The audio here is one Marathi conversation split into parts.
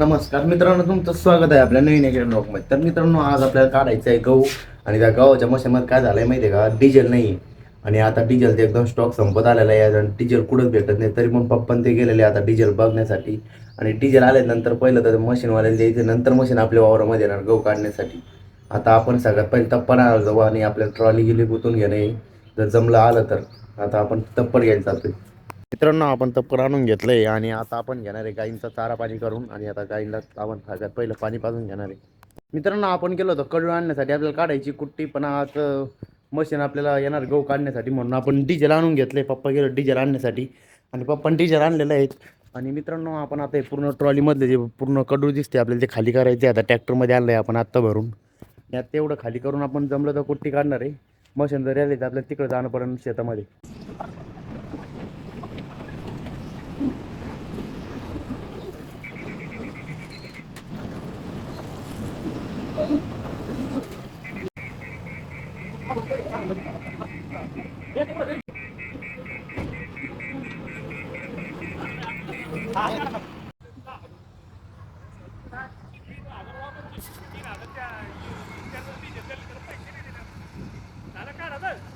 नमस्कार मित्रांनो, तुमचं स्वागत आहे आपल्या नवीन एका ब्लॉगमध्ये. तर मित्रांनो, आज आपल्याला काढायचं आहे गहू. आणि त्या गव्हाच्या मशीनमध्ये काय झालंय माहिती आहे का, डिझेल नाही. आणि आता डिझेलचा एकदम स्टॉक संपत आलेला आहे आणि डिझेल कुठंच भेटत नाही. तरी पण पप्पन ते गेलेले आता डिझेल बघण्यासाठी. आणि डिझेल आल्यानंतर पहिलं तर मशीनवाल्याला द्यायचं, नंतर मशीन आपल्या वावरामध्ये येणार गहू काढण्यासाठी. आता आपण सगळ्यात पहिले तप्पा जाऊ आणि आपल्याला ट्रॉली गेली गुतून घेणे. जर जमलं आलं तर आता आपण तप्पड घ्यायला जातोय. मित्रांनो, आपण तप्पड आणून घेतलंय आणि आता आपण घेणार आहे गाईंचा चारा पाणी करून. आणि आता गाईंना आपण सगळ्यात पहिलं पाणी पाजून घेणार आहे. मित्रांनो, आपण गेलो होतो कडू आणण्यासाठी, आपल्याला काढायची कुट्टी. पण आज मशीन आपल्याला येणार गहू काढण्यासाठी, म्हणून आपण डिझेल आणून घेतलंय. पप्पा गेलो डिझेल आणण्यासाठी आणि पप्पाने डिझेल आणलेलं आहे. आणि मित्रांनो, आपण आता हे पूर्ण ट्रॉलीमधले जे पूर्ण कडू दिसते आपल्याला ते खाली करायचे. आता ट्रॅक्टरमध्ये आणलं आहे आपण आत्ता भरून. यात तेवढं खाली करून आपण जमलं तर कुट्टी काढणार आहे. मशीन जर आले तर आपल्याला तिकडं जाणं पडेल शेतामध्ये.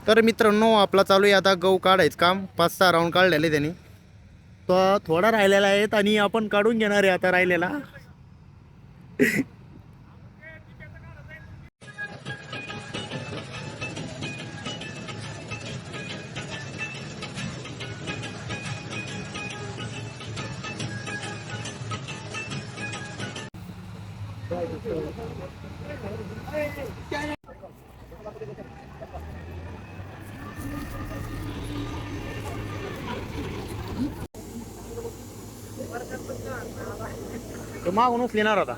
तर मित्रांनो, आपला चालू आहे आता गहू काढायचं काम. 5-6 राऊंड काढलेले त्यांनी. तो थोडा राहिलेला आहे आणि आपण काढून घेणार आहे आता राहिलेला. तो मागून उचलिणार होता.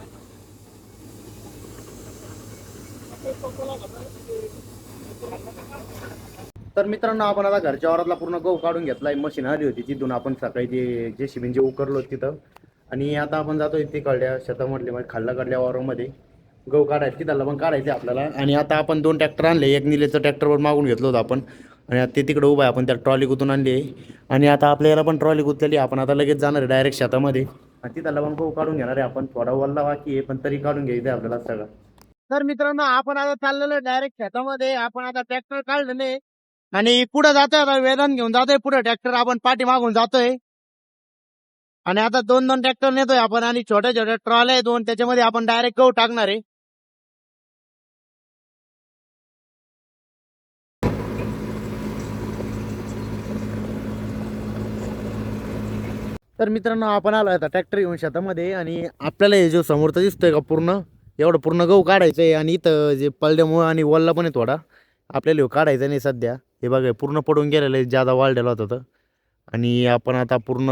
तर मित्रांनो, आपण आता घरच्या वावरातला पूर्ण गहू काढून घेतलाय. मशीन आली होती तिथून आपण सकाळी ते जेसीबीने उकरलो तिथं. आणि आता आपण जातोय तिकडल्या शेतामधले म्हणजे खाल्लाकडल्या वावरामध्ये गहू काढायचं. तिथला पण काढायचे आपल्याला. आणि आता आपण 2 ट्रॅक्टर आणले. एक निलेचं ट्रॅक्टरवर मागून घेतलं होतं आपण. आणि आता ते तिकडे उभं आहे. आपण त्या ट्रॉली गुतून आणली आहे. आणि आता आपल्याला पण ट्रॉली गुतलेली. आपण आता लगेच जाणार आहे डायरेक्ट शेतामध्ये. आणि तिथला पण गहू काढून घेणार आहे आपण. थोडा वल्ला बाकी आहे पण तरी काढून घ्यायचं आहे आपल्याला सगळं. तर मित्रांनो, आपण आता चाललेलो डायरेक्ट शेतामध्ये. आपण आता ट्रॅक्टर काढलं नाही आणि पुढे जातोय. आता वेदन घेऊन जातोय पुढे ट्रॅक्टर. आपण पाठी मागून जातोय. आणि आता 2-2 ट्रॅक्टर नेतोय आपण. आणि छोट्या छोट्या ट्रॉल्या आहे 2, त्याच्यामध्ये आपण डायरेक्ट गहू टाकणार आहे. तर मित्रांनो, आपण आलो आता ट्रॅक्टर घेऊन शेतामध्ये. आणि आपल्याला हे जो समोरचा दिसतोय का पूर्ण, एवढं पूर्ण गहू काढायचं आहे. आणि इथं जे पलड्यामुळं आणि वल्ला पण आहे थोडा, आपल्याला हे काढायचं नाही सध्या. हे बघा पूर्ण पडून गेलेलं आहे, जादा वाढलेला होता तर. आणि आपण आता पूर्ण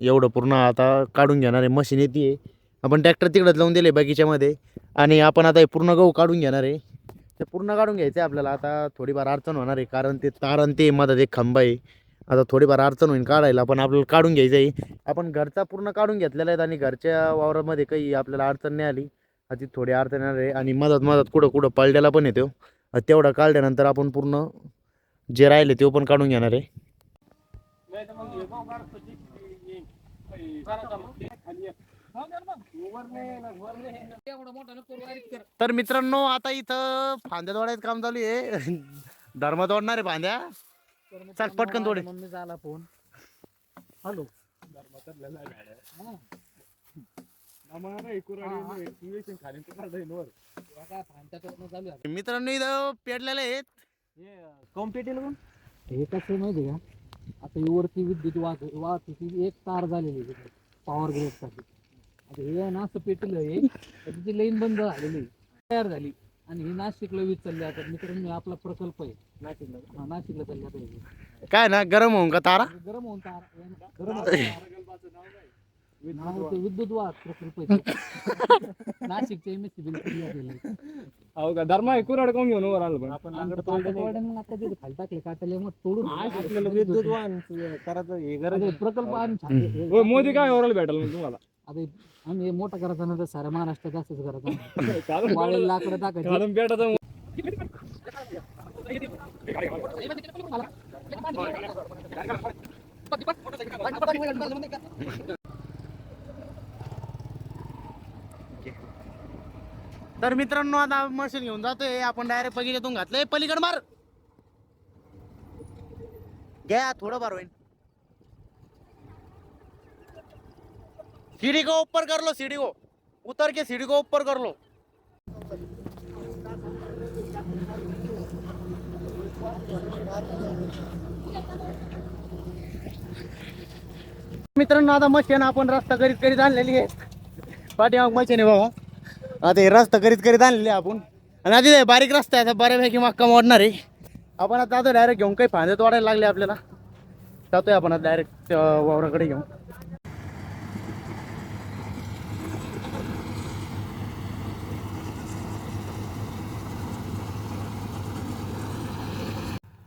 एवढं पूर्ण आता काढून घेणार आहे. मशीन येते. आपण ट्रॅक्टर तिकडंच लावून दिले बगीच्यामध्ये. आणि आपण आता हे पूर्ण गहू काढून घेणार आहे. ते पूर्ण काढून घ्यायचं आहे आपल्याला. आता थोडीफार अडचण होणार आहे कारण ते तार आणि ते मधात एक खंबा आहे. आता थोडीफार अडचण होईल काढायला, पण आपल्याला काढून घ्यायचं आहे. आपण घरचा पूर्ण काढून घेतलेला आहे आणि घरच्या वावरामध्ये काही आपल्याला अडचण नाही आली. आधी थोडी अडचण येणार आहे. आणि मधात मधात कुठं कुठं पलट्याला पण येतो. तेवढा काढल्यानंतर आपण पूर्ण जे राहिले ते पण काढून घेणार आहे. तर मित्रांनो, आता इथं फांद्या तोडायचं काम चालू आहे. धर्म तोडणार आहे फांद्या. चल पटकन तोडे. मम्मीचा आला फोन. हॅलो. मित्रांनो, इथं पेटलेले आहेत. हे कसं माहिती का, आता ही वरती विद्युत वाहतुकीची एक तार झालेली आहे पॉवर ग्रेड साठी. आता हे ना असं पेटलं आहे, त्याची लाईन बंद झालेली तयार झाली आणि ही नाशिकला वीज चालली. आता मित्रांनो, आपला प्रकल्प आहे नाशिकला चालली. आता काय ना, गरम होऊन का तारा. गरम होऊन तार गरम विद्युत वाहक प्रकल्प आहे. नाशिकचे MSC बिल क्लिअर केले. हो का धर्मा कुराड कोण घेऊन वर आलं पण आपण मग आता तिथे खाली टाकले काटले मग तोडून आपल्याला विद्युत वाहन करायचं हे गरज प्रकल्प हो. मोदी काय ओरल भेटल मग तुम्हाला. आता आम्ही मोठा करायचा ना तर साऱ्या महाराष्ट्रात जास्तच करायचा. वाळलेलं लाकडं टाकायचं. घालून भेटायचं तर मित्रांनो आता मशीन घेऊन जातोय आपण डायरेक्ट बगीच्यातून घातलंय पलीकड मार घ्या थोडं बार होईल सीढ़ी को ऊपर कर लो सीढ़ी को उतर के सीढ़ी को ऊपर कर लो मित्रांनो आता मशीन आपण रस्ता करीत करीत आणलेली आहे पाठीमाग मशीन आहे बाबा आता हे रस्ता करीत करीत आणलेली आहे आपण आणि आधी ते बारीक रस्ता आहे आता बऱ्यापैकी मक्का मोडणार आहे आपण आता जातो डायरेक्ट घेऊन काही फांदे तोडायला लागले आपल्याला जातोय आपण आता डायरेक्ट वावराकडे घेऊन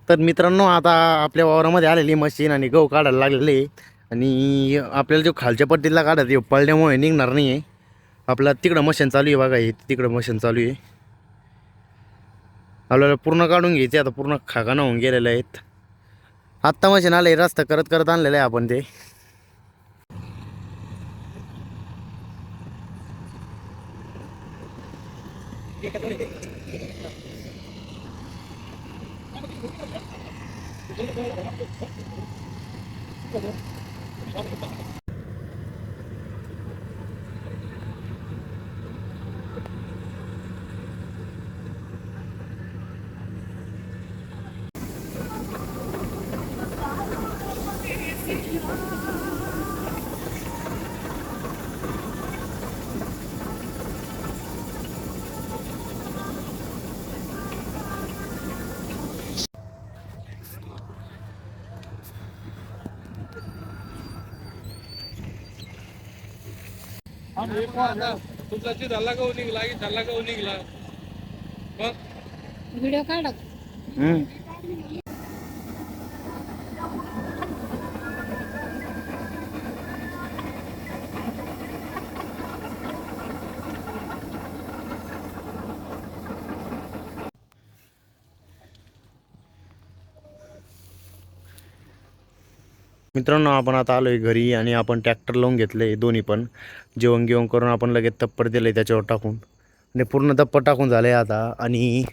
तर मित्रांनो आता आपल्या वावरामध्ये आलेली मशीन आणि गहू काढायला लागलेले आहे आणि आपल्याला जो खालच्या पट्टीला काढायचं पडल्यामुळे निघणार नाही आहे आपला तिकडं मशीन चालू आहे बघा हे तिकडं मशीन चालू आहे आपल्याला पूर्ण काढून घ्यायचे आता पूर्ण खागानं होऊन गेलेले आहेत आत्ता मशीन आलं रस्ता करत करत आणलेलं आहे आपण ते तुमचा झाला गहू निघला झाला गहू निघला व्हिडिओ काढा मित्रांनो आपण आता आलोय घरी आणि आपण ट्रॅक्टर लावून घेतले दोन्ही पण जेवण घेऊन करून आपण लगेच तप्पर दिले त्याच्यावर टाकून आणि पूर्ण तप्पर टाकून झाले आता आणि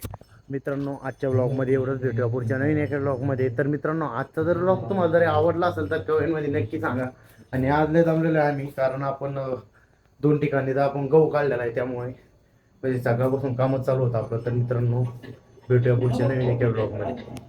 मित्रांनो आजच्या ब्लॉगमध्ये एवढंच भेटूया पुढच्या नवीन एका ब्लॉगमध्ये तर मित्रांनो आजचा जर ब्लॉग तुम्हाला जरी आवडला असेल तर कमेंटमध्ये नक्की सांगा आणि आज लय जमलेलो आहे आम्ही कारण आपण 2 ठिकाणी तर आपण गहू काढलेला आहे त्यामुळे म्हणजे सकाळपासून कामच चालू होतं आपलं तर मित्रांनो भेटूया पुढच्या नवीन एका ब्लॉगमध्ये